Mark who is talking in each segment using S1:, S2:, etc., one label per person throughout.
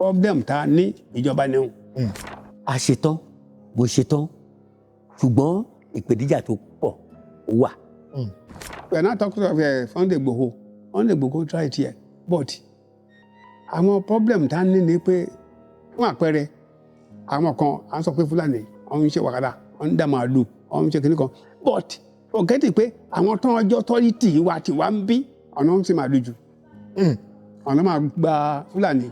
S1: problem ta ní ìjọba ni o.
S2: a ṣetán bó ṣetán ṣùgbọ́n ìpèníjà tó pọ̀ ó wà.
S1: we are not talking of Sunday Igboho try it here but àwọn problem ta ní ni pé fún àpẹẹrẹ àwọn kan à ń sọ pé Fúlàní wọ́n ń ṣe wàhálà wọ́n ń dá màálù wọ́n ń ṣe kìnnìkan but forget pé àwọn tó ọjọ́ authority wa ti wá ń bí ọ̀nà ń ṣe màálù jù ọ̀nà máa gba Fúlàní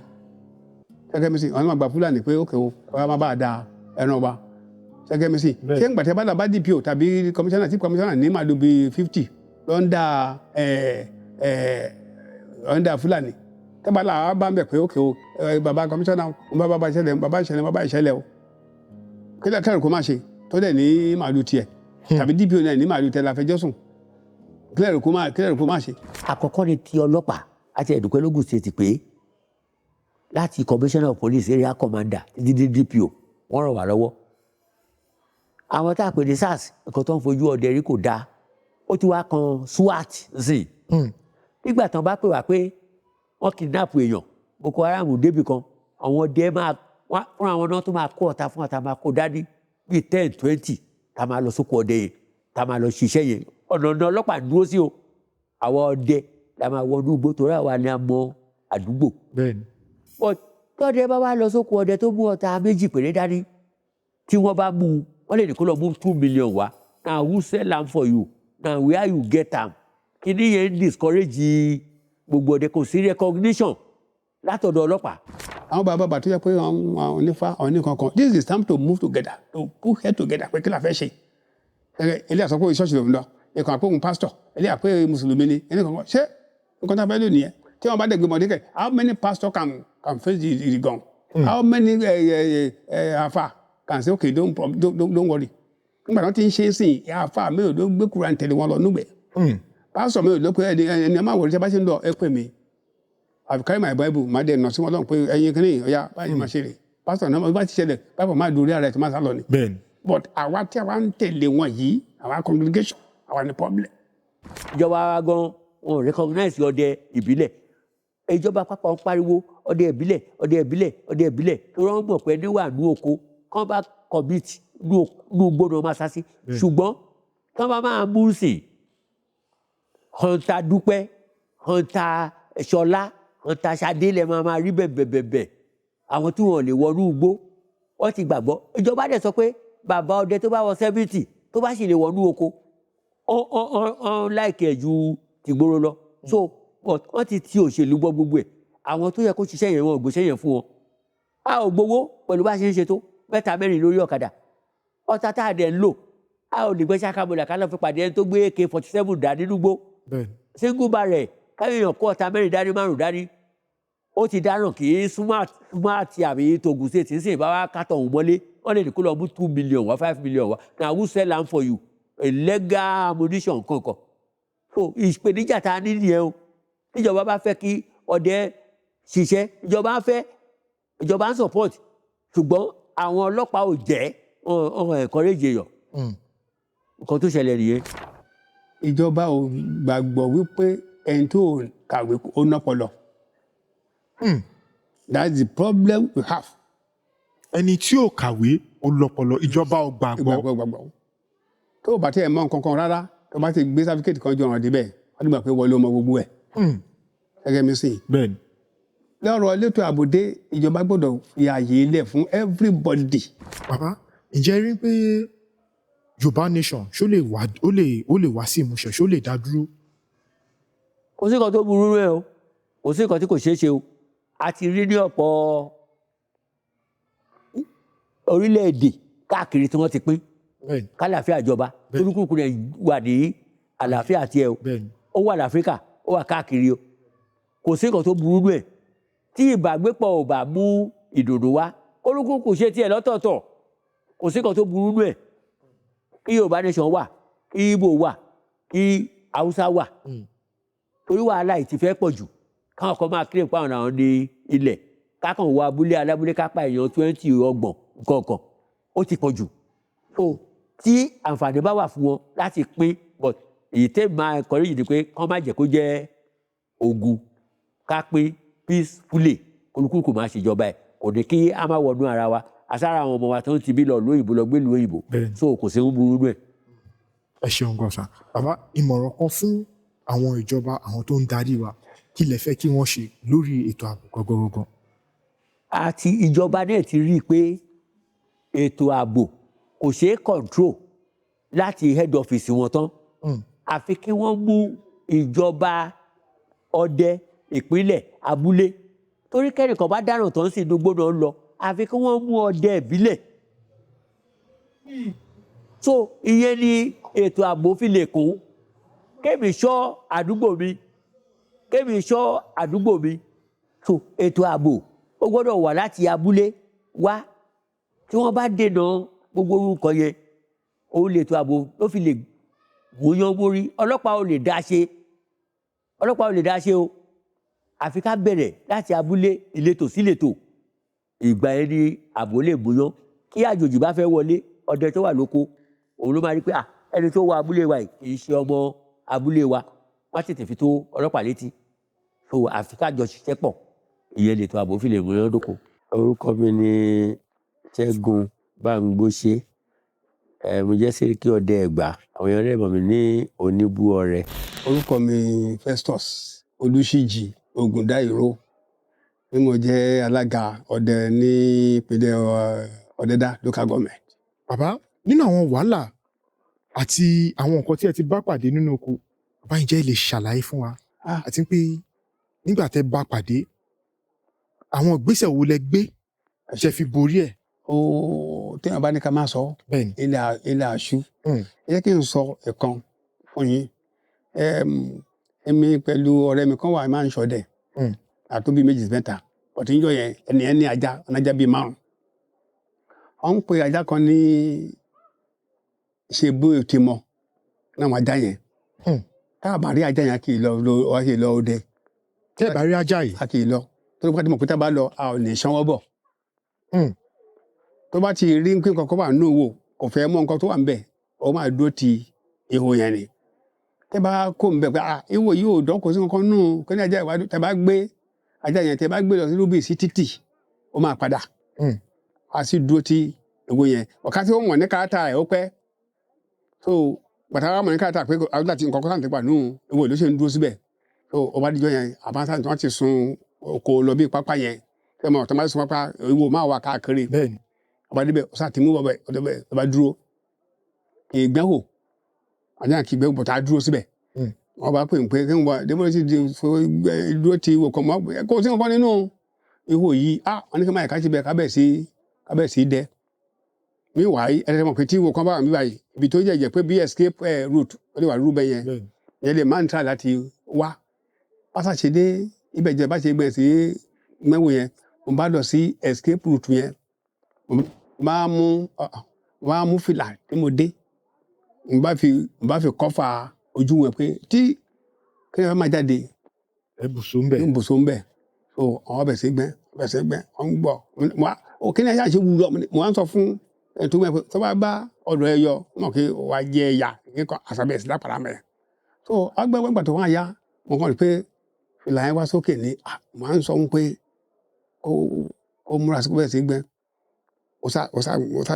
S1: gẹ́gẹ́ mi sí ọ̀nà máa gba Fúlàní pé ókè o ọ̀rọ̀ máa bá a da ẹran wa gẹ́gẹ́ mi sí ṣé ń gbàtẹ́ bá DPO tàbí commissioner tí commissioner ní màálù bíi 50 lọ́ndà Fúlàní tẹ́bàlà bá ń bẹ̀ pé ókè o bàbá commissioner bàbá ìṣẹ̀lẹ̀ o kílẹ̀ kẹrù kó má ṣe tó dẹ̀ ní màálù tiẹ̀ tàbí DPO náà ní màálù tẹ̀ láfẹjọ́sùn kílẹ̀ kó má ṣe.
S2: àkọ́kọ́ ni ti ọlọ́pàá àti ẹ̀dùnkẹ́ lógún state pé láti commissioner of police area commander títí dé DPO wọ́n ràn wá lọ́wọ́. àwọn tá a pè ní SARS nǹkan tó ń fojú ọdẹ rí kò dáa ó ti wá kan SWAT sí nígbà tán bá pè wá pé wọ́n kidnap èèyàn Boko Haram débì kan àwọn ọdẹ máa fún àwọn náà tó máa kó ọ̀tá fún ọ̀tá máa kó dání bíi 10, 20 tá máa lọ sóko ọdẹ yẹn tá máa lọ ṣiṣẹ́ yẹn ọ̀nà ọlọ́pàá dúró sí o àwọn ọdẹ la máa wọnú igbó torí àwa ni a mọ àdúgbò.
S3: bẹ́ẹ̀ni.
S2: tọ́dẹ bá wá lọ sóko ọdẹ tó mú ọ̀tá méjì péré dání tí wọ́n bá mú un wọ́n lè ní kó lọ mú 2 million wá na who sell am for you na where you get am kí ni yẹn discourage gbogbo ọdẹ kò sí recognition látọ̀dọ̀ ọlọ́pàá.
S1: àwọn bàbá tó yẹ pé àwọn onífá àwọn oníkankan this is time to move together to put head together pé kí la fẹ́ ṣe ilé àsọpọ̀ ìṣọ́ọ̀ṣì lòun lọ ìkàn àpòhùn pastor ilé àpò mùsùlùmí ni ẹni kankan ṣé nǹkan tá a fẹ́ lò nìyẹn tí wọ́n bá dẹ̀ gbé mọ̀dé kẹ̀ how many pastor can face the gun how many afa can say okay don't worry nígbà tó ti ń ṣe é sìn afa mélòó ló gbé Kùránì tẹ̀lé wọn lọ núgbẹ̀ pastor mélòó ló pé ẹni ẹ má wọlé tí a bá ṣe ń lọ ẹ pè mí I've carried my Bible máa dẹ̀ nà sí wọn lọ́n pé ẹyin kìíní ọ̀yà báyìí máa ṣe rè pastor náà bá ti ṣẹlẹ̀ Bible máa dúró ara ẹ̀ tó máa sá lọ ni.
S3: bẹ́ẹ̀ni.
S1: but àwa tí a wá ń tẹ̀lé wọn yìí àwa congregation àwa ni problem.
S2: ìjọba gan wọn recognize ọdẹ ìbílẹ̀ ìjọba àpapọ̀ ń pariwo ọdẹ ìbílẹ̀ tó rán mọ̀ pé níwà ní oko kán bá commit ní gbọ́dọ̀ máa sá sí ṣùgbọ́n kán bá máa mú sí Hunter Dúpẹ́ Hunter Ṣọlá Hunter Ṣadé lẹ máa rí bẹ̀bẹ̀bẹ̀ àwọn tí wọn lè wọnú igbó wọ́n ti gbàgbọ́ ìjọba dẹ̀ sọ pé bàbá ọdẹ tó bá wọ 70 tó bá sì lè wọnú oko ọ̀n láìkẹ́ ju tìgboro lọ so wọ́n ti òṣèlú gbọ́ gbogbo ẹ̀ àwọn tó yẹ kó ṣiṣẹ́ yẹn wọn ò gbéṣẹ́ yẹn fún wọn a ò gbowó pẹ̀lú bá ṣe ń ṣe tó 3 lórí ọ̀kadà ọ̀tá tá a dẹ̀ ń lò a ò lè gbé ṣàkàbọ̀là ká lọ́ọ́ fi pàdé ẹni tó gbé AK-47 dá nínú gbó single barrel káyọ̀ kó ọ̀tá 4 dání 5 dání ó ti dáràn kì í smart àbí Togun State ń sìn bá wá kátọ̀ òun mọ́lé wọ́n lè ní kó lọ mú 2 million wá 5 million wá na who sell am for you illegal ammunition kankan so ìpèníjà tá a ní nìyẹn o tíjọba bá fẹ́ kí ọdẹ ṣiṣẹ́ ìjọba ń support ṣùgbọ́n àwọn ọlọ́pàá ò jẹ́ ọ̀hún encourage èèyàn nǹkan tó ṣẹlẹ̀ nìyẹn.
S1: ìjọba ò gbàgbọ́ wípé ẹni tó kàwé ó nọ́pọlọ. That's the problem we have.
S3: ẹni tí ò kàwé ó lọ́pọlọ ìjọba ò gbàgbọ́.
S1: tó o bá tẹ̀ mọ́ nǹkan kan rárá tó o bá ti gbé sáfíkẹ́tì kan jọ ọ̀ràn débẹ̀ wọ́n ti gbà pé wọlé ọmọ gbogbo ẹ̀. gẹ́gẹ́ mi sìn.
S3: bẹ́ẹ̀ni.
S1: lọ́rọ̀ elétò àbòdé ìjọba gbọ́dọ̀ fi ààyè ilẹ̀ fún everybody.
S3: bàbá ǹjẹ́ rí pé Yorùbá nation ṣó lè wá sí ìmúṣẹ ṣó lè dá dúró.
S2: kò sí nǹkan tó burú rẹ̀ o kò sí nǹkan tí kò ṣeé ṣe o a ti rí ní ọ̀pọ̀ orílẹ̀-èdè káàkiri tí wọ́n ti pín kálàáfíà ìjọba olúkúlùkù rẹ̀ wà ní àlàáfíà tiẹ̀ o ó wà láfíríkà ó wà káàkiri o kò sí nǹkan tó burú rẹ̀ tí ìbágbépọ̀ ò bá mú ìdùnnú wá olúkúlùkù ṣe tiẹ̀ lọ́tọ̀ọ̀tọ̀ kò sí nǹkan tó burú rẹ̀ kí Yorùbá nation wà kí Ìgbò wà kí Haúsá wà torí wàhálà yìí ti fẹ́ pọ̀ jù káwọn kan máa kílè pa àwọn ní ilẹ̀ kákan wọ abúlé alábúlé kápá èèyàn 20 ọgbọ̀n nǹkan ó ti pọ̀ jù so tí àǹfààní bá wà fún wọn láti pín but èyí tẹ́ máa kọrí yìí ni pé kán má jẹ́ kó jẹ́ ogun ká pín peacefully olúkúlùkù máa ṣèjọba ẹ̀ kò ní kí a máa wọnú ara wa àsára àwọn ọmọ wa tó ń ti bí lọ lóyìnbó lọ gbé lóyìnbó so kò sí ń burú nù ẹ̀.
S3: ẹ ṣeun gan sa bàbá ìmọ̀ràn kan fún àwọn ìjọba àwọn tó ń darí wa kí lẹ fẹ́ kí wọ́n ṣe lórí ètò ààbò gangan.
S2: àti ìjọba náà ti rí i pé ètò ààbò kò ṣeé control láti head office wọn tán àfi kí wọ́n mú ìjọba ọdẹ ìpínlẹ̀ abúlé torí kẹ́nìkan bá dáràn tán sí inú gbóná lọ àfi kí wọ́n mú ọdẹ ìbílẹ̀ so ìyẹn ni ètò ààbò fi lè kún kémi ṣọ́ àdúgbò mi so ètò ààbò ó gbọ́dọ̀ wà láti abúlé wá tí wọ́n bá dènà gbogbo orúkọ yẹn òun lè ètò ààbò ló fi lè wòyàn mórí ọlọ́pàá ò lè dá ṣe o àfi ká bẹ̀rẹ̀ láti abúlé ìletò sí ìletò ìgbà yẹn ni ààbò lè bóyán kí àjòjì bá fẹ́ wọlé ọdẹ tó wà lóko òun ló máa rí pé ẹni tó wọ abúlé wa kì í ṣe ọmọ abúlé wa wọ́n tètè fi tó ọlọ́pàá létí so àfi ká jọ ṣiṣẹ́ pọ̀ ìyẹn lètò ààbò fi lè bóyán dóko. orúkọ mi ni Ṣẹ́gun Bámgbóṣé mo jẹ́ sẹ́ríkì ọdẹ Ẹ̀gbá àwọn èèyàn rẹ̀ mọ̀ mí ní Oníbú Ọrẹ.
S1: orúkọ mi Festus Olúṣíjì Ògúndáìró bí mo jẹ́ alága ọdẹ ní ìpínlẹ̀ Ọ̀dẹ́dá local government.
S3: bàbá nínú àwọn wàhálà àti àwọn nǹkan tí ẹ ti bá pàdé nínú oko bàbá yìí jẹ́ lè ṣàlàyé fún wa àti pé nígbà tẹ́ bá pàdé àwọn ìgbésẹ̀ wo lẹ gbé ṣe fi borí ẹ̀.
S1: téèyàn bá ní ká máa sọ ilẹ̀ àṣù ẹ jẹ́ kí n sọ ẹ̀kan fún yín èmi pẹ̀lú ọ̀rẹ́ mi kan wà máa ń ṣọdẹ àtúbí méjì mẹ́ta ọ̀tí ń jọ yẹn ẹni ajá ọ̀nàjà bíi 5 ọ̀ ń pe ajá kan ní ṣe bó ti mọ náà ajá yẹn tá a bá rí ajá yẹn kì í lọ ọdẹ.
S3: tẹ́ ẹ bá rí ajá yìí.
S1: a kì í lọ tó bá ti mọ̀ pé tá a bá lọ a ò lè sanwó bọ̀. tó bá ti rí pé nǹkan kan wà nínú òwò kò fẹ́ mọ nǹkan tó wà ń bẹ̀ ó máa dúró ti ihò yẹn ni. tẹ́ bá kó ń bẹ̀ pé ihò yìí ò dán kò sí nǹkan nù kí ní ajá ìwádìí tẹ́ bá gbé ajá yẹn tẹ́ bá gbé lọ sí rúbì sí títì ó máa padà. a sì dúró ti ihò yẹn ọ̀ká tí ó mọ̀ ní káàtà ẹ̀ ó pẹ́. so bàtà wà mọ̀ ní káàtà pé àdúrà ti nǹkan kan ti pa nù ihò ló ṣe ń dúró síbẹ̀. so ọba díjọ yẹn àbáńsá tí wọ́n ti sun oko lọ bí pápá yẹn tẹ́ mọ̀ tó máa sun pápá ihò máa wà káàkiri.
S3: bẹ́ẹ̀ni
S1: ọba débẹ̀ ọsà tí mú bọbẹ ọba dúró ìgbẹ́wò ajá kì í gbẹ́ bọ̀tà dúró síbẹ̀ wọ́n bá pè ń pé kí n wọ débọ̀lẹ́ ti dúró ti wò kọ́ mọ́ kó o sí nǹkan nínú ihò yìí wọ́n ní kí n máa yẹ ká ti bẹ̀ kábẹ̀ sí dẹ́ mi wà á ẹ̀rẹ́ mọ̀ pé tí ihò kan bá wà mí báyìí ibi tó jẹ́ pé bí escape route ó lè wà rú bẹ́ yẹn lè máa ń tra láti wá pásá ṣe dé ibẹ̀ jẹ́ bá ṣe gbẹ̀ sí mẹ́wò yẹn mo bá lọ sí escape route yẹn máa mú fìlà tí mo dé n bá fi kọ́fà ojú wọn pé tí kí ni wọ́n máa jáde
S3: ẹbùsùn bẹ̀
S1: so àwọn bẹ̀ sí gbẹ́ wọ́n ń gbọ́ kí ni ẹ̀yà ṣe wúlò mo wá ń sọ fún ẹ̀tọ́ mẹ́ pé tó bá bá ọ̀dọ̀ ẹ yọ mọ̀ kí wàá jẹ ẹ̀yà kíkọ́ àṣàbẹ̀ sí lápàdà mẹ́ so agbẹ́gbẹ́gbà tó wọ́n á yá mo kàn rí pé fìlà yẹn wá sókè ní mo á ń sọ pé ó múra sí bẹ́ẹ̀ sí gbẹ́ ọ̀sà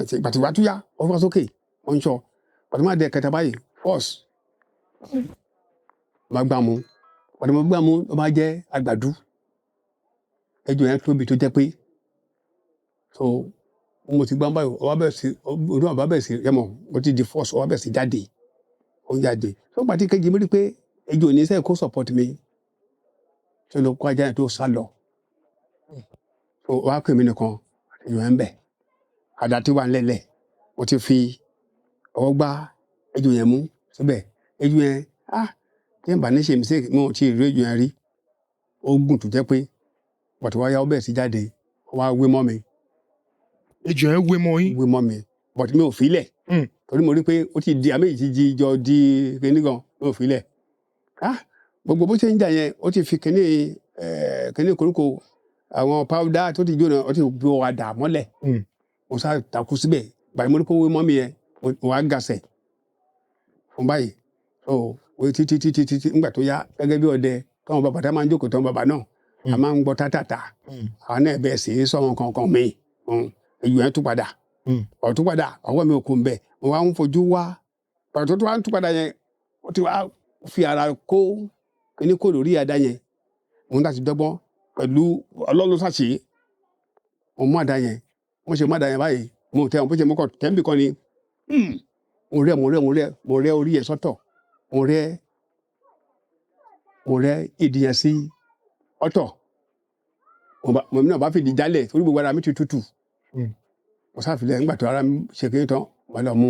S1: ṣe gbàtúwà túyà ọ̀fọ̀ sókè wọ́n ń sọ pàtó máa dẹ kẹta báyìí force bá gbà mú pàtó máa gbà mú ó máa jẹ́ àgbàdo ẹjọ́ yẹn tóbi tó jẹ́ pé so mo ti gbà báyìí ọwọ́ bẹ̀rẹ̀ sí orí ọ̀bá bẹ̀rẹ̀ sí yẹmọ̀ ó ti di force ọwọ́ bẹ̀rẹ̀ sí jáde ó jáde so pàtí kejì mi rí pé ẹjọ́ ní sẹ́yìn kó support mi ṣe ló kó ajá yẹn tó sá lọ so wàá pè mí nìkan ẹjọ́ yẹn ń bẹ̀ àdá tí wà ńlẹ̀lẹ̀ mo ti fi ọwọ́ gbá ejò yẹn mú síbẹ̀ ejò yẹn tí n bá ní ṣe mistake mo ti rí ejò yẹn rí ó gùn tó jẹ́ pé bọ̀tí wáyà ó bẹ̀rẹ̀ sí jáde ó wá wé mọ́ mi.
S3: ejò yẹn wé mọ́ yín.
S1: wé mọ́ mi bọ̀tí mi ò filẹ̀ torí mo rí pé ó ti di àmì ìtìjì jọ di kíní gan mi ò filẹ̀ gbogbo bó ṣe ń jà yẹn ó ti fi kíní koríko àwọn powder tó ti jóná ó ti bí wa dà mọ́lẹ̀ mo sá takú síbẹ̀ bàtí mo rí pé ó wé mọ́ mi yẹn wà á gàṣẹ fún báyìí so títí nígbà tó yá gẹ́gẹ́ bí ọdẹ tọmọ bàbá tá máa ń jókòó tọmọ bàbá náà a máa ń gbọ́ tátàtà àwọn náà bẹ̀rẹ̀ sí í sọ wọn kankan mi ejò yẹn tún padà ọ̀tún padà ọwọ́ mi ò kún bẹ́ẹ̀ mo wá ń fojú wá ọ̀tún tó wá ń tún padà yẹn ó ti wá fi ara kó kíní kó lórí àdá yẹn mo ń láti dọ́gbọ́n pẹ̀lú ọlọ́run ṣàṣe mo mú àdá yẹn mo ṣe mú àdá yẹn báyìí mo tẹ mo ṣe mo kọ tẹ́ǹbì kan ni mo rẹ́ orí yẹn sọ́tọ̀ mo rẹ́ ìdí yẹn sí ọ̀tọ̀ mo náà bá fìdí jálẹ̀ torí gbogbo ara mi ti tútù mo sáfìlẹ̀ nígbà tó ara mi ṣe kí n tán mo lọ mú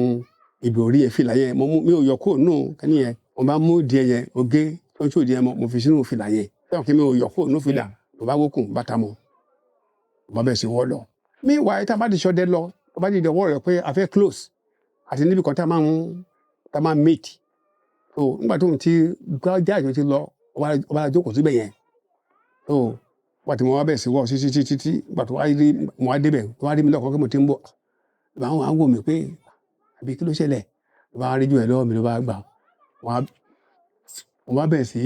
S1: ibi orí yẹn fìlà yẹn mi ò yọ kó nù kẹ́ni yẹn mo bá mú ìdí yẹn mo gé tó ń tó ìdí yẹn mo fi sínú fìlà yẹn fẹ́ràn kí mi ò yọ kó nù fìlà mo bá wókùn bàtà mọ́ mo bá bẹ̀ sí wọ́ lọ. mi wà tá a bá ti ṣọdẹ lọ tó bá ti dọwọ́ rẹ̀ pé a fẹ́ close àti níbi kan tá a máa meet so nígbà tó ń ti gbá jáàjò ti lọ ọba àjókòó síbẹ̀ yẹn so nígbà tí mo wá bẹ̀ sí wọ́ títí nígbà tó mo wá débẹ̀ tó wá rí mi lọ́kàn kí mo ti ń bọ̀ ìgbà wọn á wò mí pé àbí kí ló ṣẹlẹ̀ ló bá rí ju ẹ̀ lọ́wọ́ mi ló bá gbà mo bá bẹ̀ sí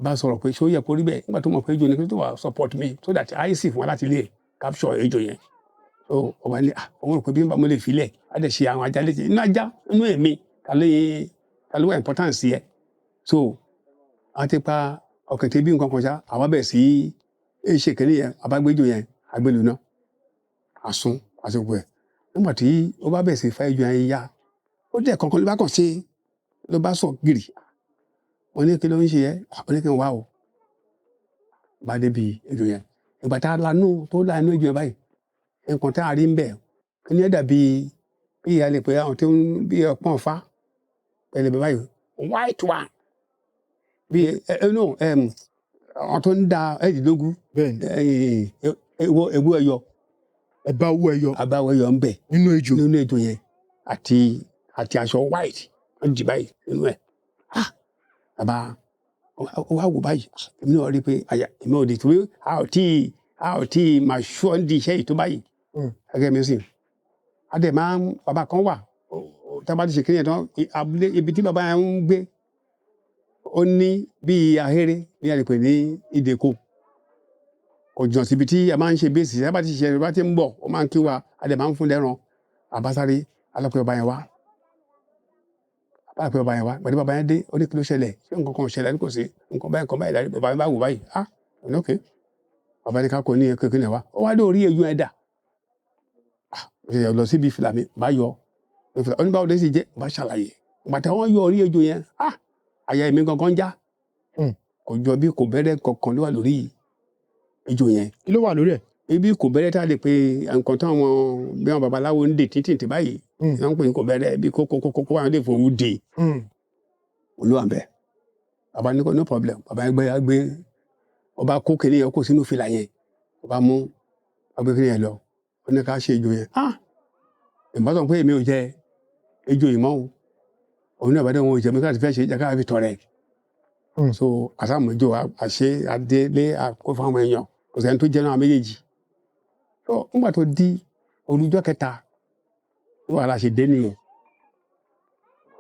S1: bá sọ̀rọ̀ pé ṣé ó yẹ kó rí bẹ́ẹ̀ nígbà tó mọ̀ pé ejò ní kí tó wà support me so that I sì fún wa láti lè capture ejò yẹn so ọba ní òun rò pé bí n bá mo lè filẹ̀ á dẹ̀ ṣe àwọn ajá létí inú ajá inú èmi kálí wà importance yẹ so àwọn ti pa ọ̀kẹ́tẹ́ bí nǹkan kan ṣá àwọn bẹ̀ sí ṣe kẹ́lẹ́ yẹn abágbéjò yẹn agbélu náà àsun àsopọ̀ ẹ̀ nígbà tí ó bá bẹ̀ sí fa ejò yẹn ya ó dẹ̀ kankan ló bá kàn ṣe ló bá sọ gírì wọ́n ní kí ló ń ṣe yẹ wọ́n ní kí n wá o bá débi ejò yẹn ìgbà tá a lanú tó lanú ejò yẹn báyìí nǹkan tá a rí ń bẹ̀ kí ni ẹ dàbí bí ìyá lè pé àwọn tó ń bí ọpọ́n fa pẹ̀lẹ́ bẹ̀ báyìí white one bí àwọn tó ń da ẹ̀ẹ́dínlógún ewu ẹyọ ẹ̀bá ẹyọ ń bẹ̀
S3: nínú ejò
S1: yẹn àti aṣọ white wọ́n jì báyìí nínú ẹ̀ bàbá wa wò báyìí èmi náà rí i pé àyà èmi ò di torí a ò tí máa ṣọ́ ń di iṣẹ́ yìí tó báyìí ẹgẹ́ mi sì adẹ̀ máa ń bàbá kan wà tá a bá ti ṣe kéèyàn tán abúlé ibi tí bàbá yẹn ń gbé ó ní bíi ahéré ní àdìpẹ̀ ní ìdèkò kò jìnnà síbi tí a máa ń ṣe bẹ́ẹ̀sì tá a bá ti ṣe bá ti ń bọ̀ ó máa ń kí wa adẹ̀ máa ń fún lẹ́ran àbásáré alápẹ̀ ọba yẹn wá báyìí pé bàbá yẹn wá pẹ̀lú bàbá yẹn dé ó ní kí ló ṣẹlẹ̀ ṣé nǹkan kan ṣẹlẹ̀ ní kò sí nǹkan báyìí dárí bàbá yẹn bá wò báyìí ọ̀nà òkè bàbá yẹn ká kó ní kékeré wa ó wá dé orí ejò yẹn dà lọ síbi fìlà mi bá yọ ó ní báwo lè sì jẹ́ bá ṣàlàyé bàtà wọn yọ orí ejò yẹn àyà èmi gangan já kò jọ bí kò bẹ̀rẹ̀ kankan ló wà lórí ejò yẹn.
S3: kí ló wà lórí ẹ̀.
S1: ibi kò bẹ̀rẹ̀ tá a lè pe nǹkan tó àwọn bí wọn babaláwo ń dè títì báyìí wọ́n pè ní kò bẹ̀rẹ̀ bí kókó wọn lè fowó dè olúwa bẹ́ẹ̀ bàbá ní kò no problem bàbá yẹn gbé ọba kó kéde yẹn kó sínú fìlà yẹn ọba mú ọgbẹ́ kéde yẹn lọ ó ní ká ṣe ejò yẹn ìbátan pé èmi ò jẹ ejò yìí mọ́ òun náà bá dé wọn ò jẹ mi káàtì fẹ́ ṣe jákàá fi tọrẹ so àsàmù ejò àṣẹ adélé àkó fáwọn èèyàn kò sẹ́ni tó jẹ́ náà méjèèjì so nígbà tó di olùjọ́ kẹta wàhálà ṣe dé nìyẹn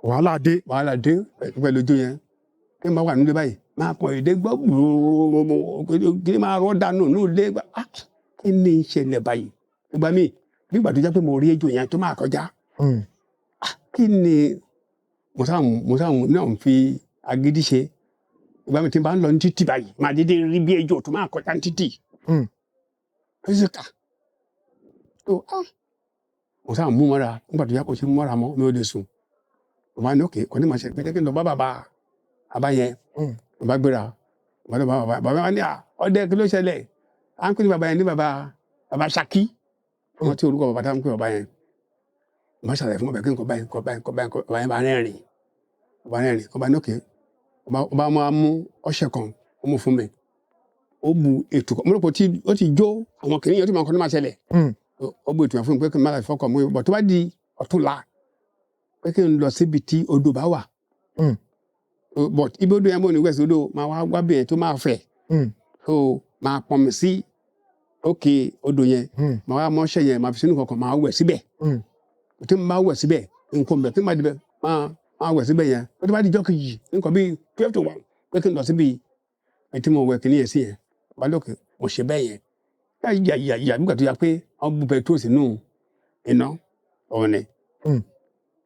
S3: wàhálà dé
S1: pẹ̀lú ojú yẹn kí n bá wà nílé báyìí máa pọ̀ èdè gbọ́ gbòòrò kí n máa rọ́ dànù nílé kí ni ìṣẹ̀lẹ̀ báyìí ìgbà míì bí ìgbà tó jẹ́ pé mo rí ejò yẹn tó máa kọjá kí ni mo sáà náà ń fi agídí ṣe ìgbà míì tí n bá ń lọ ní títì báyìí máa dédé rí bí ejò tó máa kọjá ní títì fíṣíkà tó mo sáà mú mọ́ra nígbà tó yá kó ṣe mú mọ́ra mọ́ mi ò lè sùn mo máa ní òkè kò ní máa ṣe pété kí n lọ bá bàbá yẹn mo bá gbéra mo lọ bá bàbá wa ní ọdẹ kí ló ṣẹlẹ̀ à ń pè ní bàbá yẹn ní bàbá Ṣakí wọn tí orúkọ bàbá tá à ń pè bàbá yẹn mo bá ṣàlàyé fún bàbá kí n kọ báyìí bàbá yẹn bá rẹ́rìn kọ bá ní òkè ọba máa mú ọṣẹ kan ó mú fún mi ó bu ètò kan mo rò pé ó ti jó àwọn kìnìún yẹn tó máa kọ́ ní máa ṣẹlẹ̀ ó bu ètò yẹn fún mi pé kí n má láti fọkàn mú bọ̀ tó bá di ọ̀túnla pé kí n lọ síbi tí odò bá wà but ibi odò yẹn mọ̀ ní west odò máa wá bẹ̀rẹ̀ tó máa fẹ̀ so máa pọn mi sí òkè odò yẹn máa wá mọ́ṣẹ́ yẹn máa fi sínú kankan máa wẹ̀ síbẹ̀ tí mo bá wẹ̀ síbẹ̀ nǹkan bẹ̀ tí mo bá dibẹ̀ máa wẹ̀ síbẹ̀ yẹn ó ti bá di jọ́ kejì nǹkan bíi 12 to 1 pé kí n lọ síbi tí mo wẹ̀ kìíní yẹn sí yẹn bá lókè mo ṣe bẹ́ẹ̀ yẹn yà nígbà tó yà pé wọ́n bu petrol sínú iná ọ̀nì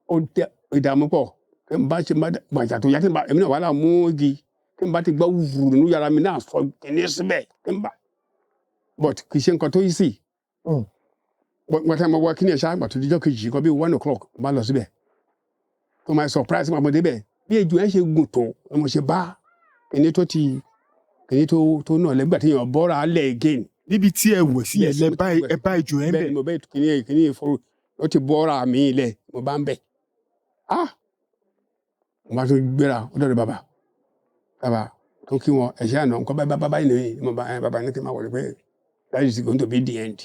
S1: ó tẹ ìdààmú pọ̀ tí n bá ṣe gbàjà tó yá tí n bá èmi náà wà láà mú igi tí n bá ti gbọ́ wùrù nínú yàrá mi náà sọ kìíní síbẹ̀ tí n bá but kì í ṣe nǹkan tó yí sí wọ́n tẹ́ mo wọ kíní ẹ̀ ṣáà gbà tó dijọ́ kejì kan bí 1 o'clock bá lọ síbẹ̀ to my surprise mo débẹ̀ bí ejò ẹ̀ ṣe gùn tó mo ṣe bá kíní tó náà lẹ́gbàá tí èèyàn bọ́ra alẹ́ again.
S3: níbi tí ẹ wẹ̀ sí ẹ bá ejò ẹ ń bẹ̀.
S1: bẹ́ẹ̀ ni mo bẹ́ kíní ìfọ̀rọ̀ ó ti bọ́ra mi lẹ̀ mo bá ń bẹ̀ mo bá tún gbéra ó dọ̀dọ̀ bàbá tó kí wọn ẹ̀ṣẹ́ àná nǹkan bábá yìí nìyí mo bá bàbá ní kí n máa wọlé pé that is going to be the end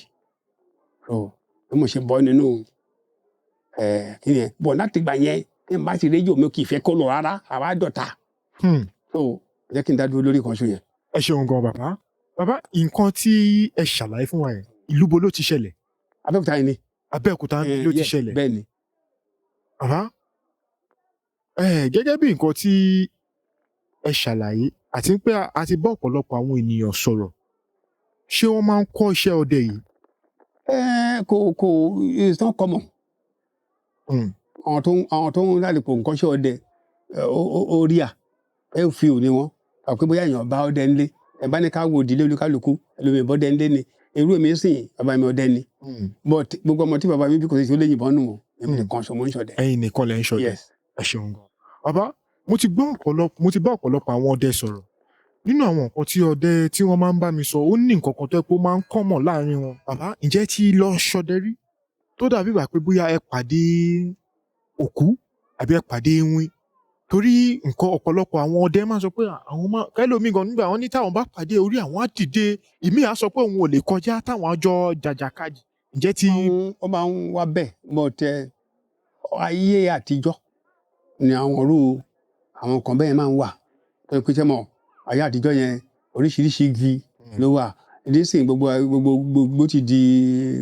S1: so bí mo ṣe bọ́ nínú kíni ẹ̀ bọ̀ láti gbà yẹn tí n bá ti rédíò mi kì í fẹ́ kó lọ rárá àwa dọ̀tà so jẹ́ kí n dá dúró lórí kan ṣo yẹn.
S3: ẹ ṣeun gan bàbá nǹkan tí ẹ ṣàlàyé fún wa yẹn ìlú bo ló ti ṣẹlẹ̀.
S1: Abẹ́òkúta yìí ni.
S3: Abẹ́òkúta ló ti ṣẹlẹ̀.
S1: bẹ́ẹ̀ ni.
S3: Gẹ́gẹ́ bí nǹkan tí ẹ ṣàlàyé àti pé a ti bá ọ̀pọ̀lọpọ̀ àwọn ènìyàn sọ̀rọ̀ ṣé wọ́n máa ń kọ́ iṣẹ́ ọdẹ yìí.
S1: Kò it's not common. àwọn tó ń lálẹ́pọ̀ nǹkan ṣe ọdẹ orí ẹ fi òní wọn àpò bóyá èèyàn bá ọdẹ ńlé ẹ bá ní ká wo ìdílé olúkálùkù ẹlòmíràn bọ́dẹ ńlé ni irú èmi sìn bàbá mi ọdẹ ni but gbogbo ọmọ tí bàbá mi bí kò sí ó lè yìnbọn nù wọn èmi nìkan ṣọmọ ń ṣọdẹ.
S3: ẹ̀yin nìkan lẹ ń ṣọdẹ.
S1: Yes.
S3: ẹ ṣeun gan. Bàbá mo ti bá ọ̀pọ̀lọpọ̀ àwọn ọdẹ sọ̀rọ̀ nínú àwọn nǹkan tí ọdẹ tí wọ́n máa ń bá mi sọ ó ní nǹkan kan tó yẹ pé ó máa ń kọ́mọ̀ láàrin wọn. Bàbá ǹjẹ́ tí lọ ṣọdẹ rí tó dàbí ìgbà pé bóyá ẹ pàdé òkú àbí ẹ pàdé ewin torí nǹkan ọ̀pọ̀lọpọ̀ àwọn ọdẹ máa ń sọ pé àwọn máa kẹ́lòmíì gan nígbà wọn ní táwọn bá pàdé orí àwọn á dìde ìmíì á sọ pé òun ò lè kọjá táwọn á jọ jàjàkadì ǹjẹ́ tí.
S1: ó máa ń wá bẹ́ẹ̀ but ayé àtijọ́ ni àwọn kan bẹ́ẹ̀ máa ń wà tó yẹ pé sẹ́mọ̀ ayé àtijọ́ yẹn oríṣiríṣi igi ló wà nísìnyí gbogbo ti di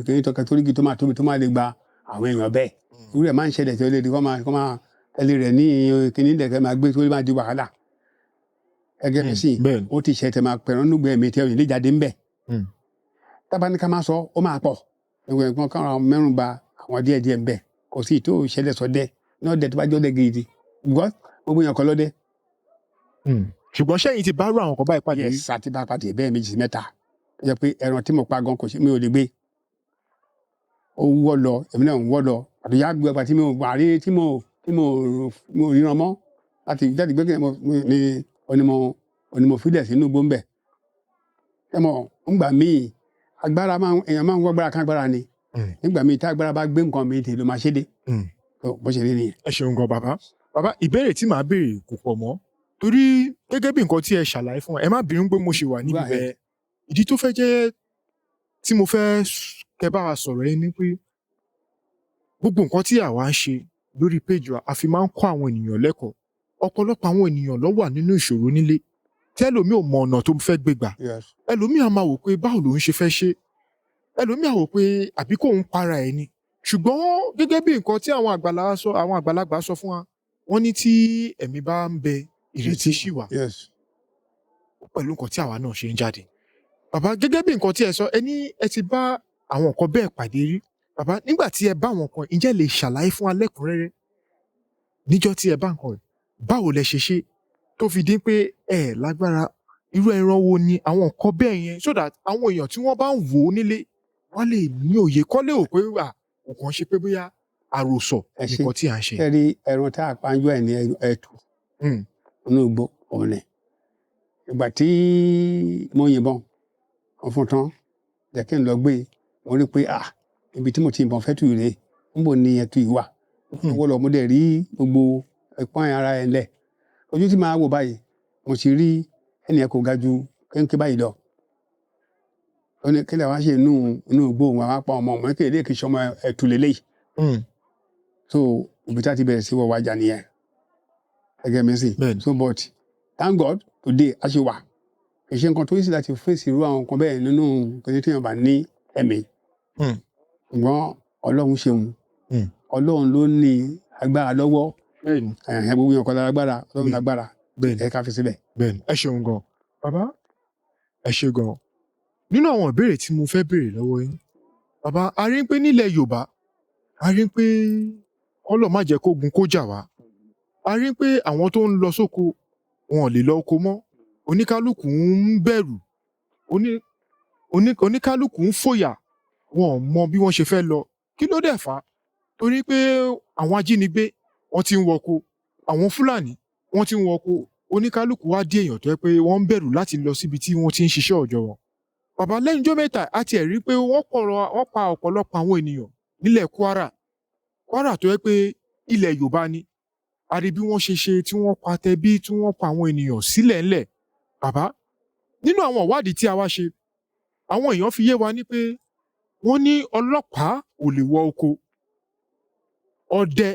S1: kìnìún tó kẹtólíkì tó máa tóbi tó máa lè gba àwọn èèyàn bẹ́ẹ̀ irú ẹ̀ máa ń ṣẹlẹ̀ tí ó lè di kọ́ máa tẹ̀lé rẹ̀ ní kìnìún dẹ̀kẹ́ máa gbé tó lè máa di wàhálà ẹgẹ́ mi sì ó ti ṣe tẹ̀ máa pẹ̀rọ nígbà ẹ̀mí tẹ̀ òyìnbó jáde ńbẹ̀ tábà ní ká máa sọ ó máa pọ̀ ẹgbẹ́ ẹ̀gbọ́n káwọn mẹ́rùn ba àwọn díẹ̀díẹ̀ ńbẹ̀ kò sí tó ṣẹlẹ̀ sọdẹ náà dẹ̀ tó bá jọ́ dẹ̀ gidi gbogbo yẹn kọ́ lọ́dẹ.
S3: ṣùgbọ́n sẹ́yìn ti bá rú àwọn kan báyìí pàdé.
S1: Yes, àti bá pàdé bẹ́ẹ̀ 2 sí 3 ó jẹ́ pé ẹran tí mo pa gan kò sí mi ò lè gbé ó wọ́ lọ èmi náà ń wọ́ lọ àtúnyà gbé ọgbà tí mo wà rí tí mo ríran mọ́ láti jáde gbé ní onímọ̀ fílẹ̀ sínú gbóǹbẹ̀ ẹ mọ̀ ńgbà míì èèyàn máa ń wọ́ agbára kan agbára ni nígbà míì tá agbára bá gbé nǹkan mi tè ló máa ṣe dé bó ṣe rí nìyẹn.
S3: ẹ ṣeun gan bàbá ìbéèrè tí màá béèrè kò pọ̀ mọ́ torí gẹ́gẹ́ bí nǹkan tí ẹ ṣàlàyé fún ẹ má bínú pé mo ṣe wà níbi bẹ́ẹ̀ ìdí tó fẹ́ jẹ́ tí mo fẹ́ kẹ́ bá wa sọ̀rọ̀ yẹn ni pé gbogbo nǹkan tí àwa ń ṣe lórí péjì wa a fi máa ń kọ́ àwọn ènìyàn lẹ́kọ̀ọ́ ọ̀pọ̀lọpọ̀ àwọn ènìyàn ló wà nínú ìṣòro nílé tí ẹlòmíì ò mọ ọ̀nà tó fẹ́ gbé gbà ẹlòmíì á máa wò pé báwo lòun ṣe fẹ́ ṣe ẹlòmíì á wò pé àbí kò ń para ẹ̀ ni ṣùgbọ́n gẹ́gẹ́ bí nǹkan tí àwọn àgbàlagbà sọ fún wa wọ́n ní tí ẹ̀mí bá ń bẹ ìrètí ṣì wà pẹ̀lú nǹkan tí àwa náà ṣe ń jáde. Bàbá gẹ́gẹ́ bí nǹkan tí ẹ sọ ẹ ti bá àwọn nǹkan bẹ́ẹ̀ pàdé rí bàbá nígbà tí ẹ bá àwọn nǹkan ǹjẹ́ lè ṣàlàyé fún wa lẹ́kùnrẹ́rẹ́ níjọ́ tí ẹ bá nǹkan rẹ̀ báwo lẹ ṣe tó fi dín pé ẹ lágbára irú ẹran wo ni àwọn nǹkan bẹ́ẹ̀ yẹn so that àwọn èèyàn tí wọ́n bá ń wò ó nílé wọ́n lè ní òye kọ́ lè wò pé òkàn ṣe pé bóyá àròsọ nǹkan tí à ń ṣe.
S1: ẹ rí ẹran tá a pa ń jọ ẹ ní ẹtù inú igbó ọ̀nà ìgbà tí mo yìnbọn wọn fún tán jẹ́ kí n lọ gbé mo rí pé ibi tí mo ti yìnbọn fẹ́ tù rèé níbo ni ẹtù yìí wà wọ́n lọ mo dẹ̀ rí gbogbo ẹ̀pọ́n ara ẹ̀ lẹ̀ ojú tí màá wò báyìí mo sì rí ẹnìyẹn kò ga ju kéńké báyìí lọ ó ní kílẹ̀ wá ṣe inú igbó òun àwọn apá ọmọ kí èdè kì í ṣọmọ ẹtù lélẹ́yìí so ibi tá ti bẹ̀rẹ̀ sí wọ wájà nìyẹn ẹgẹ mi sì so but thank God today a ṣe wà kì í ṣe nǹkan tó yí sí láti fèsì irú àwọn nǹkan bẹ́ẹ̀ nínú kìnìún tí yóò bá ní ẹ̀mí ṣùgbọ́n Ọlọ́run ṣeun Ọlọ́run ló ní agbára lọ́wọ́ gbogbo yẹn kọ́ lára agbára Ọlọ́run lágbára ẹ ká fi síbẹ̀.
S3: Bẹ́ẹ̀ni ẹ ṣeun gan bàbá ẹ ṣé gan. Nínú àwọn ìbéèrè tí mo fẹ́ béèrè lọ́wọ́ yín, bàbá, a rí pé nílẹ̀ Yorùbá, a rí pé Ọlọ́run má jẹ́ kógun kó jà wá. A rí pé àwọn tó ń lọ sóko, wọn ò lè lọ oko mọ́. Oníkálùkù ń bẹ̀rù. Oníkálùkù ń fòyà. Wọn ò mọ bí wọ́n ṣe fẹ́ lọ. Kí ló dẹ̀ fà á? Torí pé àwọn ajínigbé, wọ́n ti ń wọko. Àwọn Fúlàní, wọ́n ti ń wọko. Oníkálùkù wá di èèyàn tó jẹ́ pé wọ́n ń bẹ̀rù láti lọ síbi tí wọ́n ti ń ṣiṣẹ́ òòjọ́ wọn. Bàbá, lẹ́nu ọjọ́ mẹ́ta, a tiẹ̀ rí pé wọ́n pa ọ̀pọ̀lọpọ̀ àwọn ènìyàn nílẹ̀ Kwara. Kwara tó jẹ́ pé ilẹ̀ Yorùbá ni. A rí bí wọ́n ṣe ṣe tí wọ́n pa tẹbí, tí wọ́n pa àwọn ènìyàn sílẹ̀ ńlẹ̀. Bàbá, nínú àwọn ìwádìí tí a wá ṣe, àwọn èèyàn fi yé wa ní pé wọ́n ní ọlọ́pàá ò lè wọ oko. Ọdẹ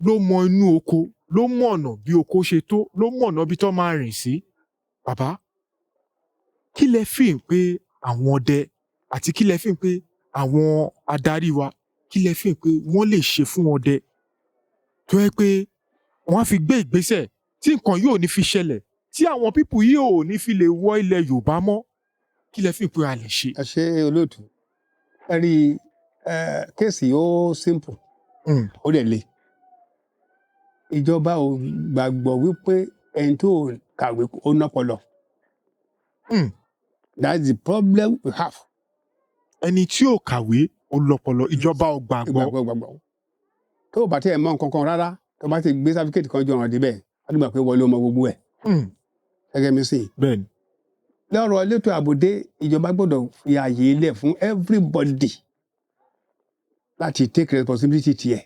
S3: ló mọ inú oko, ló mọ ọ̀nà bí oko ṣe tó, ló mọ ọ̀nà bí tó máa rìn sí. Bàbá, kí lẹ feel pé àwọn ọdẹ àti kí lẹ feel pé àwọn adarí wa, kí lẹ feel pé wọ́n lè ṣe fún ọdẹ tó jẹ́ pé wọ́n á fi gbé ìgbésẹ̀ tí nǹkan yóò ní fi ṣẹlẹ̀, tí àwọn pípù yìí ò ní fi lè wọ ilẹ̀ Yorùbá mọ́? Kí lẹ feel pé a lè ṣe?
S1: ẹ ṣé olóòtú. ẹ rí kéèsì ó simple, ó dẹ̀ le. Ìjọba ò gbàgbọ́ wípé ẹni tó kàwé ó nọ́pọlọ. That's the problem we have.
S3: Ẹni tí ò kàwé ó lọ́pọlọ, ìjọba ò gbàgbọ́.
S1: Tó o bá tẹ̀ mọ̀ nǹkan kan rárá, tó o bá ti gbé sáfíkẹ́tì kan jọ ọ̀ràn débẹ̀, a ti gbà pé wọlé ọmọ gbogbo ẹ̀. Gẹ́gẹ́ mi sìn.
S3: Bẹ́ẹ̀ni.
S1: Lọ́rọ̀ elétò àbòdé, ìjọba gbọ́dọ̀ fi ààyè ilẹ̀ fún everybody láti take responsibility tiẹ̀.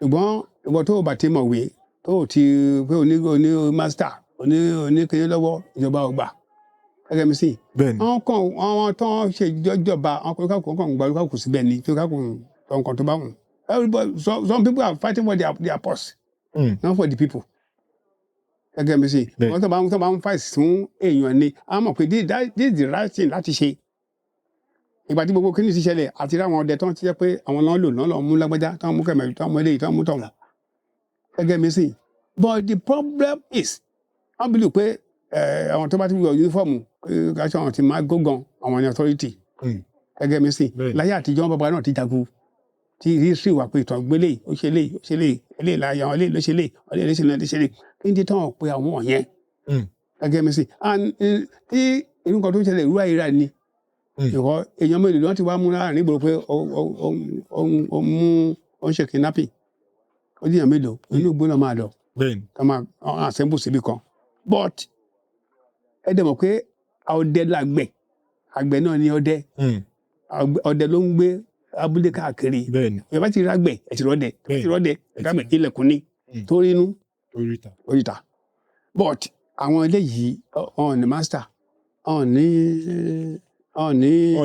S1: Ṣùgbọ́n ìwọ tó o bá ti mọ̀wé, tó o ti pé oní master, oní kéde lọ́wọ́, ìjọba ò gbà. Gẹ́gẹ́ mi sìn.
S3: Bẹ́ẹ̀ni.
S1: Àwọn tó ń ṣe ìjọba, àwọn kò gbà lókàkù síbẹ̀ ni, tó kàkù tó nǹkan tó bá wù. Everybody, some people are fighting for their purse, not for the people. Gẹ́gẹ́ mi sìn. Wọ́n tó bá ń fight fún èèyàn ni, a mọ̀ pé this is the right thing láti ṣe. Ìgbà tí gbogbo kíní ti ṣẹlẹ̀, àti ráwọn ọdẹ tó ń ṣiṣẹ́ pé àwọn náà lọ mú lágbájá, tó ń mú kẹ̀mẹ̀rì, tó ń mú eléyìí, tó ń mú tọ̀hún. Gẹ́gẹ́ mi sìn. But the problem is, wọ́n believe pé àwọn tó bá ti wọ uniform, káṣọ àwọn ti máa gógan àwọn ní authority. Gẹ́gẹ́ mi sìn. Láyé àtijọ́ bàbá náà ti jagun. Tí history wà pé ìtàn gbélé, ó ṣe lé, eléyìí láyà, eléyìí ló ṣe lé, eléyìí ló ṣe lé. Kí n ti tán pé àwọn yẹn. Gẹ́gẹ́ mi sìn. And tí irú nǹkan tó ń ṣẹlẹ̀ ìrú àyíra ni. Ìwọ èèyàn mélòó lọ́n ti wá mú láàrin ìgboro pé ó ń ṣe kidnapping. Ó di èèyàn mélòó, inú igbó náà máa lọ.
S3: Bẹ́ẹ̀ni.
S1: Ká máa assemble síbi kan. But ẹ dẹ̀ mọ̀ pé ọdẹ làgbẹ̀, àgbẹ̀ náà ni ọdẹ. Ọdẹ ló ń gbé abúlé káàkiri.
S3: Bẹ́ẹ̀ni.
S1: Ìyá ti rágbẹ̀, ẹ̀ ti rọ́dẹ. Ẹ̀ ti rọ́dẹ, rágbẹ̀ ilẹ̀kùn ni. Torí inú, oríta. But àwọn eléyìí, ọ̀n ní master, ọ̀n ní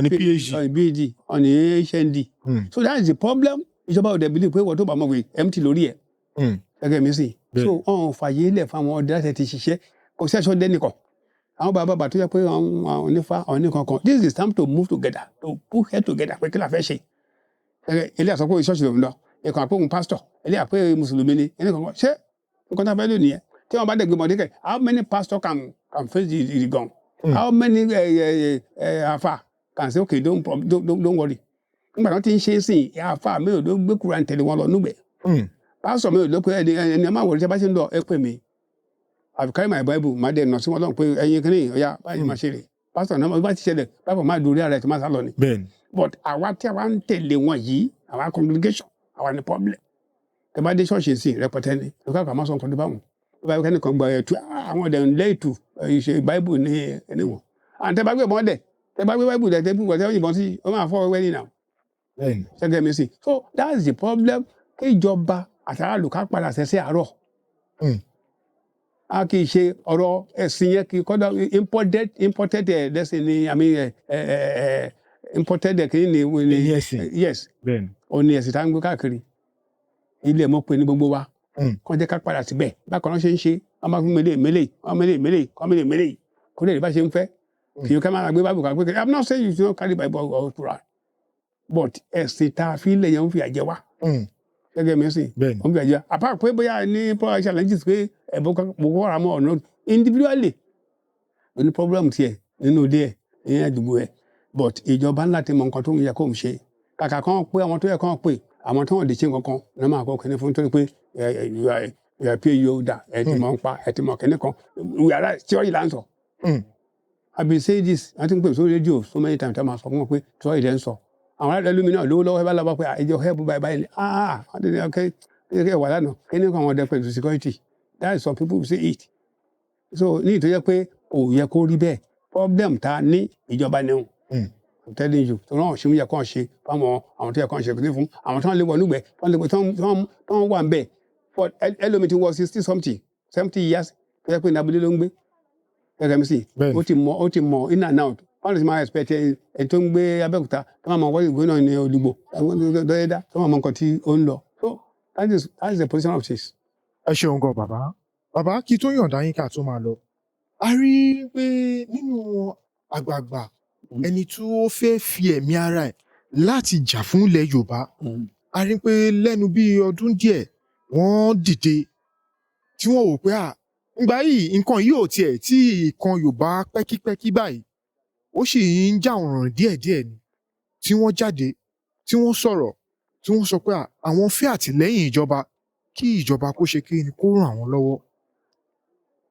S1: PhD, ọ̀n ní HND. So that is the problem. Ìjọba ò dẹ̀ believe pé wọ́n tó bá mọ̀ pé empty lórí ẹ̀. Gẹ́gẹ́ mi sìn. So ọ̀n fàyè ilẹ̀ fún àwọn ọdẹ láti ti ṣiṣẹ́. Kò sí ẹ̀ṣọ́ dẹ́nìkan. Àwọn bàbá tó yẹ pé àwọn onífá, àwọn oníkankan. This is time to move together, to put head together pé kí la fẹ́ ṣe. Ilé àsọ pé ìṣọ́ọ̀ṣì lòun lọ. Ìkan àpò òun pastor. Ilé àpò mùsùlùmí ni. Ẹni kankan. Ṣé nǹkan tá a fẹ́ lò nìyẹn? Tí wọ́n bá dẹ̀ gbé mọ̀dé kẹ̀, how many pastors can face the gun? How many afa can say okay don't worry? Nígbà tí wọ́n ti ń ṣe é sìn, afa mélòó ló gbé Kùránì tẹ̀lé wọn lọ núgbẹ̀. Pastor mélòó ló pé ẹni máa wọlé tí a bá ṣe ń lọ ẹ pè mí. I carry my Bible, máa dẹ̀ nà sí wọn lọ́hùn pé ẹyin kìíní ọ̀ya báyìí máa ṣe rè. Pastor náà bá ti ṣẹlẹ̀, báyìí máa dorí ara ẹ̀ tí máa sá lọ ni.
S3: Bẹ́ẹ̀ni.
S1: But àwa tí a wá ń tẹ̀lé wọn yìí, àwa congregation, àwa ni problem. Tẹ bá dé ṣọ́ọ̀ṣì sí rẹpẹtẹ ni, lókè àkàmọ́ sọ nǹkan tó bá wọn. Báyìí kẹ́ni kan gba ẹ̀tú àwọn ọ̀dẹ̀ ńlẹ́ ìtù ìṣe Bible ní ẹni wọn. And tẹ bá gbé mọ́dẹ̀, tẹ bá gbé Bible dẹ̀ tẹ bí wọ́n tẹ yìnbọn sí, ó máa fọ́ wẹ́ni náà. Ṣẹ́gẹ́ mi sí. So that's the problem. Kí ìjọba àtàràlù ká padà sẹ́sẹ́ àárọ̀. A kì í ṣe ọ̀rọ̀ ẹ̀sìn yẹn kì í kọ́dọ̀ imported lẹ́sìn ni imported kìíní ni yes. Ó ní ẹ̀sìn tá ń gbé káàkiri. Ilé ẹ̀mọ́ pé ní gbogbo wa. Kọ́ jẹ́ ká padà síbẹ̀. Bákan náà ṣe ń ṣe, wọ́n máa fún mélèé, kó lè bá ṣe ń fẹ́. Kì í ká máa gbé Bible kan pé I'm not saying you should not carry Bible or Quran. But ẹ̀sìn tá a fi ilẹ̀ yẹn ń fi àjẹ wá. Gẹ́gẹ́ mi sìn. Wọ́n fi àjẹ. Apart pé bóyá ní challenges pé Boko Haram or not, individually, ní problem tiẹ̀. nínú ilé ẹ̀ ní àdúgbò ẹ̀ but ìjọba ńlá ti mọ nǹkan tó ń yẹ kó ń ṣe kàkà kan pé àwọn tó yẹ kán pè àwọn tó wọn lè ṣe nǹkan kan ní máa kọ́ kẹ́ni fún nítorí pé pé yóò dà ẹ ti mọ̀ ń pa ẹ ti mọ̀ kẹ́ni kan yàrá tíọ́rì là ń sọ. I been say this I think pé sórí rédíò so many times tá a máa sọ fún wọn pé tíọ́rì lẹ́ ń sọ àwọn ará ìlú mi náà lówó lọ́wọ́ ẹ bá lọ́wọ́ pé ìjọ help báyìí ni wọ́n ti ní ọkẹ́ ẹ wà lánàá kẹ́ni kan wọn dẹ pẹ̀lú security that is some people say it so ní ìtọ́jẹ́ pé kò yẹ kó rí bẹ́ẹ̀ problem ta ní ìjọba ni wọn. I'm telling you tó náà ṣe ń yẹ kán ṣe fáwọn àwọn tó yẹ kán ṣe kí ní fún àwọn tó ń lé wọnú gbẹ tó ń lé tó ń wà ń bẹ for ẹlòmíì ti wọ 60 70 years tó yẹ pé nàbílẹ̀ ló ń gbé gẹ́gẹ́ mi sì ó ti mọ in and out wọ́n lè ti máa expect ẹ̀ tó ń gbé Abẹ́òkúta tó máa mọ wọ́n ìgbé náà ní Olúgbò dọ́yẹ́dá tó máa mọ nǹkan tí ó ń lọ so that is the position of things.
S3: ẹ ṣeun gan bàbá kí tó yọ̀ǹda yín ká tó máa lọ a rí i pé nínú àgbààgbà ẹni tó fẹ́ fi ẹ̀mí ara ẹ̀ láti jà fún ilẹ̀ Yorùbá a rí i pé lẹ́nu bíi ọdún díẹ̀ wọ́n dìde tí wọ́n wò pé ìgbà yìí nǹkan yìí ò tiẹ̀ tí ìkan Yorùbá pẹ́kípẹ́kí báyìí ó sì ń jà ọ̀ràn díẹ̀díẹ̀ ni tí wọ́n jáde tí wọ́n sọ̀rọ̀ tí wọ́n sọ pé àwọn fẹ́ àtìlẹ́yìn ìjọba kí ìjọba kó ṣe kí ni kó ràn àwọn lọ́wọ́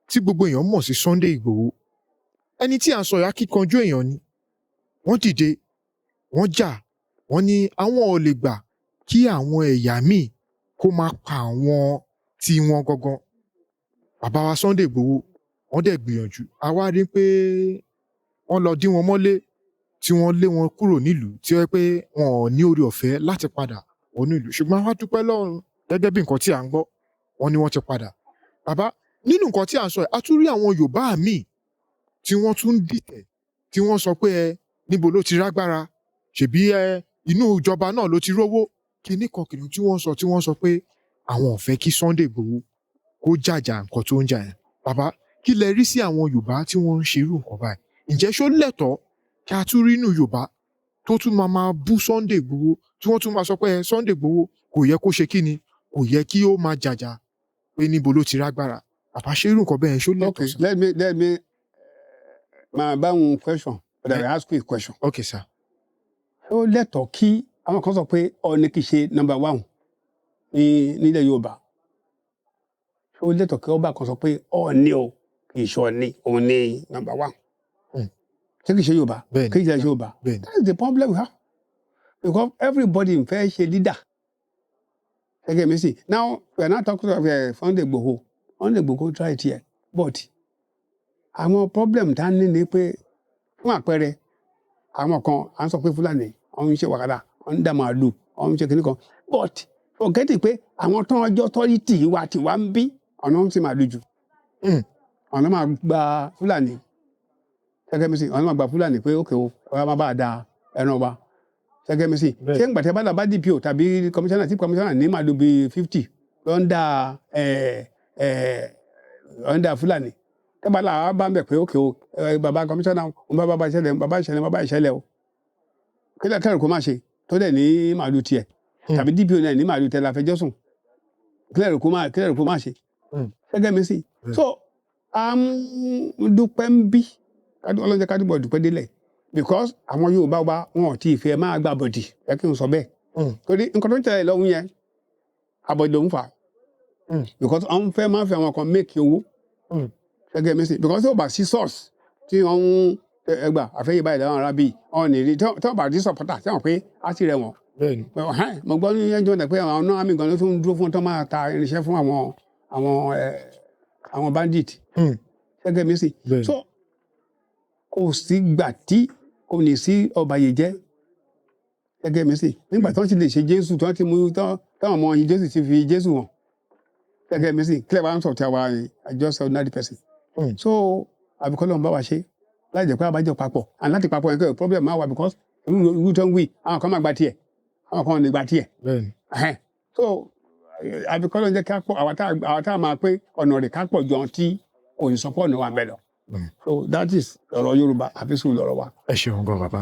S3: tí gbogbo èèyàn mọ̀ sí Sunday Igboho ẹni tí à ń sọ yà kíkanjú èèyàn ni wọ́n dìde wọ́n jà wọ́n ní àwọn ò lè gbà kí àwọn ẹ̀yà míì kó máa pa àwọn tí wọ́n gangan bàbá wa Sunday Igboho wọ́n dẹ̀ gbìyànjú a wá rí pé wọ́n lọ dí wọn mọ́lé tí wọ́n lé wọn kúrò nílùú tí wọ́n pé wọn ò ní orí ọ̀fẹ́ láti padà wọnú ìlú ṣùgbọ́n a wá dúpẹ́ lọ́run gẹ́gẹ́ bí nǹkan tí à ń gbọ́ wọ́n ní wọ́n ti padà bàbá nínú nǹkan tí à ń sọ a tún rí àwọn Yorùbá míì tí wọ́n tún dìtẹ̀ tí wọ́n sọ pé níbo ló ti rágbára ṣèbí inú ìjọba náà ló ti rówó kíní kan kìnìún tí wọ́n sọ pé àwọn ò fẹ́ kí Sunday Igboho kó jàjà nǹkan tó ń jà yẹn bàbá kí lẹ rí sí àwọn Yorùbá tí wọ́n ń ṣerú nǹkan báyìí ǹjẹ́ ṣó lẹ́tọ̀ọ́ kí a tún rí inú Yorùbá tó tún máa bú Sunday Igboho tí wọ́n tún máa sọ pé Sunday Igboho kò yẹ kó ṣe kíni kò yẹ kí ó máa jàjà pé níbo ló ti rágbára bàbá ṣe irú nǹkan bẹ́ẹ̀ ṣó lẹ́tọ̀ọ́ sir.
S1: let me máa bá wọn question but I will ask you a question.
S3: Okay sir.
S1: ó lẹ́tọ̀ọ́ kí àwọn kan sọ pé Ọọ̀ni kì í ṣe number one nílẹ̀ Yorùbá ó lẹ́tọ̀ọ́ kí ọba kan sọ pé Ọọ̀ni o kì í ṣe Ọọ̀ni òun ní number one ṣé kì í ṣe Yorùbá kì í ṣe Yorùbá that is the problem we have because everybody fẹ́ ṣe leader gẹ́gẹ́ mi sì now we are not talking of Sunday Igboho try it here but àwọn problem tá ní ni pé fún àpẹẹrẹ àwọn kan à ń sọ pé Fúlàní wọ́n ń ṣe wàhálà wọ́n ń dá màálù wọ́n ń ṣe kìnnì kan but forgetting pé àwọn tán ọjọ́ tọ́lítì wa tiwa ń bí ọ̀nà ń ṣe màálù jù ọ̀nà máa gba Fúlàní gẹ́gẹ́ mi sì ọ̀nà máa gba Fúlàní pé ókè o ọ̀rọ̀ máa bá a da ẹran wa gẹ́gẹ́ mi sì ṣé ń gbàtẹ́ bá bá DPO tàbí kọmíṣánná tí kọmíṣánná ní màálù bíi 50 lọ́ndà Fúlàní tẹ́gbà làwọn bá ń bẹ̀ pé ókè o bàbá kọmíṣánná òun bàbá ìṣẹ̀lẹ̀ o kílẹ̀ kẹrù kó má ṣe tó dẹ̀ ní màálù tiẹ̀ tàbí DPO náà ní màálù tẹ̀ láfẹjọ́ sùn kílẹ̀ kó má ṣe gẹ́gẹ́ mi sì so dúpẹ́ ń bí ọlọ́jẹ́ kádùbọ̀ dúpẹ́ délẹ̀ because àwọn Yorùbá wa wọn ò tí ì fẹ́ máa gbà bọ̀dì ẹ kí n sọ bẹ́ẹ̀ torí nǹkan tó ń tẹ̀lé lọ́hùn yẹn àbọ̀dì ló ń fà because àwọn fẹ́ máa fẹ́ àwọn kan make owó gẹ́gẹ́ mi sí because tí ó bá sí source tí wọ́n ń ẹgbà àfẹ́yè báyìí lẹ́wọ̀n ara bíi ọ̀n ní rí tí wọ́n bá rí supporter tí wọ́n pé á sì rẹ̀ wọ́n. mo gbọ́ ní ẹjọ́ náà pé àwọn náà àmì gan ló tún dúró fún tó máa ta irinṣẹ́ fún àwọn bandit gẹ́gẹ́ mi sí. so kò sí gbà tí kò ní sí ọ̀bàyéjẹ́ gẹ́gẹ́ mi sí nígbà tí wọ́n ti lè ṣe Jésù tí wọ́n ti mú táwọn ọmọ yìí Jésù ti fi Jésù hàn gẹ́gẹ́ mi sí clear one of our just ordinary person. so àbíkọ́ ló ń bá wa ṣe láì jẹ́ pé àbájọ papọ̀ and láti papọ̀ yẹn kẹ́ problem máa wà because irú tó ń wí àwọn kan máa gba tiẹ̀ àwọn kan ò ní gba tiẹ̀. so àbíkọ́ ló ń jẹ́ ká pọ̀ àwọn tá a máa pé ọ̀nà rẹ̀ ká pọ̀ jọ tí kò ní sọ pọ̀ ọ̀nà wa bẹ́ẹ̀ lọ. so that is ọ̀rọ̀ Yorùbá àfi sùn lọ́rọ̀ wa.
S3: ẹ ṣeun gan bàbá.